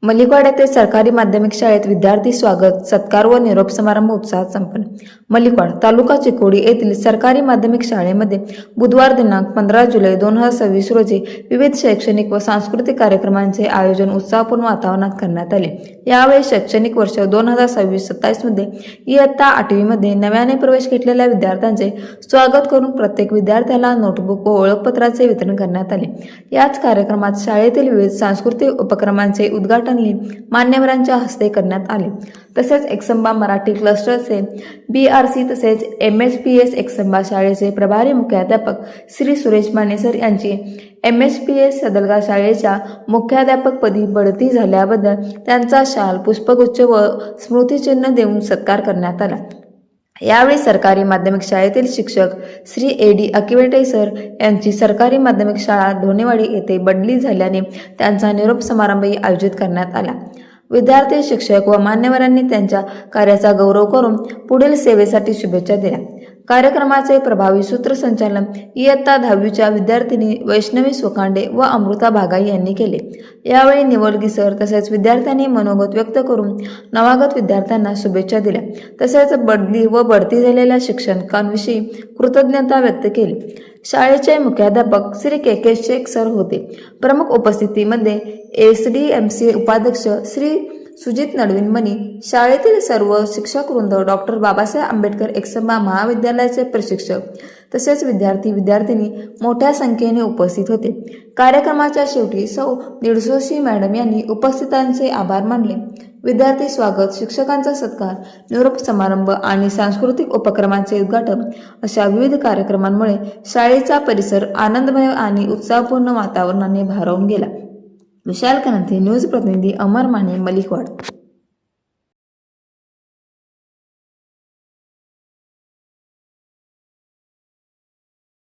मलिकवाड येथे सरकारी माध्यमिक शाळेत विद्यार्थी स्वागत सत्कार व निरोप समारंभ उत्साहात संपन्न। मलिकवाड तालुका चिकोडी येथील सरकारी माध्यमिक शाळेमध्ये बुधवार दिनांक 15 जुलै 2026 रोजी विविध शैक्षणिक व सांस्कृतिक कार्यक्रमांचे आयोजन उत्साहपूर्ण वातावरणात करण्यात आले। यावेळी शैक्षणिक वर्ष 2026-27 मध्ये इयत्ता 8वी मध्ये नव्याने प्रवेश घेतलेल्या विद्यार्थ्यांचे स्वागत करून प्रत्येक विद्यार्थ्याला नोटबुक व ओळखपत्राचे वितरण करण्यात आले। याच कार्यक्रमात शाळेतील विविध सांस्कृतिक उपक्रमांचे उद्घाटन मान्यवरांच्या हस्ते करण्यात आले। तसेच एकसंबा मराठी क्लस्टरचे BRC तसेच MHPS एकसंबा शाळेचे प्रभारी मुख्याध्यापक श्री सुरेश माने सर यांची MHPS सदलगा शाळेच्या मुख्याध्यापकपदी बढती झाल्याबद्दल त्यांचा शाल, पुष्पगुच्छ व स्मृतिचिन्ह देऊन सत्कार करण्यात आला। यावेळी सरकारी माध्यमिक शाळेतील शिक्षक श्री AD अकिवेटे सर यांची सरकारी माध्यमिक शाळा ढोणेवाडी येथे बदली झाल्याने त्यांचा निरोप समारंभही आयोजित करण्यात आला। विद्यार्थी, शिक्षक व मान्यवरांनी त्यांच्या कार्याचा गौरव करून पुढील सेवेसाठी शुभेच्छा दिल्या। कार्यक्रमाचे प्रभावी सूत्रसंचालन इयत्ता 10वीच्या विद्यार्थिनी वैष्णवी सोकांडे व अमृता भागाई यांनी केले। यावेळी निवलगी सर तसेच विद्यार्थ्यांनी मनोगत व्यक्त करून नवागत विद्यार्थ्यांना शुभेच्छा दिल्या। तसेच बदली व बढती झालेल्या शिक्षकांविषयी कृतज्ञता व्यक्त केली। शाळेचे मुख्याध्यापक श्री KK शेख सर होते। प्रमुख उपस्थितीमध्ये SDMC उपाध्यक्ष श्री सुजित नडविनमणी, शाळेतील सर्व शिक्षक वृंद, डॉक्टर बाबासाहेब आंबेडकर एकसंबा महाविद्यालयाचे प्रशिक्षक तसेच विद्यार्थी-विद्यार्थिनी मोठ्या संख्येने उपस्थित होते। कार्यक्रमाच्या शेवटी सौ निडसोशी मॅडम यांनी उपस्थितांचे आभार मानले। विद्यार्थी स्वागत, शिक्षकांचा सत्कार, निरोप समारंभ आणि सांस्कृतिक उपक्रमांचे उद्घाटन अशा विविध कार्यक्रमांमुळे शाळेचा परिसर आनंदमय आणि उत्साहपूर्ण वातावरणाने भारावून गेला। विशाल कनंथे, न्यूज प्रतिनिधी, अमर माने, मलिकवाड।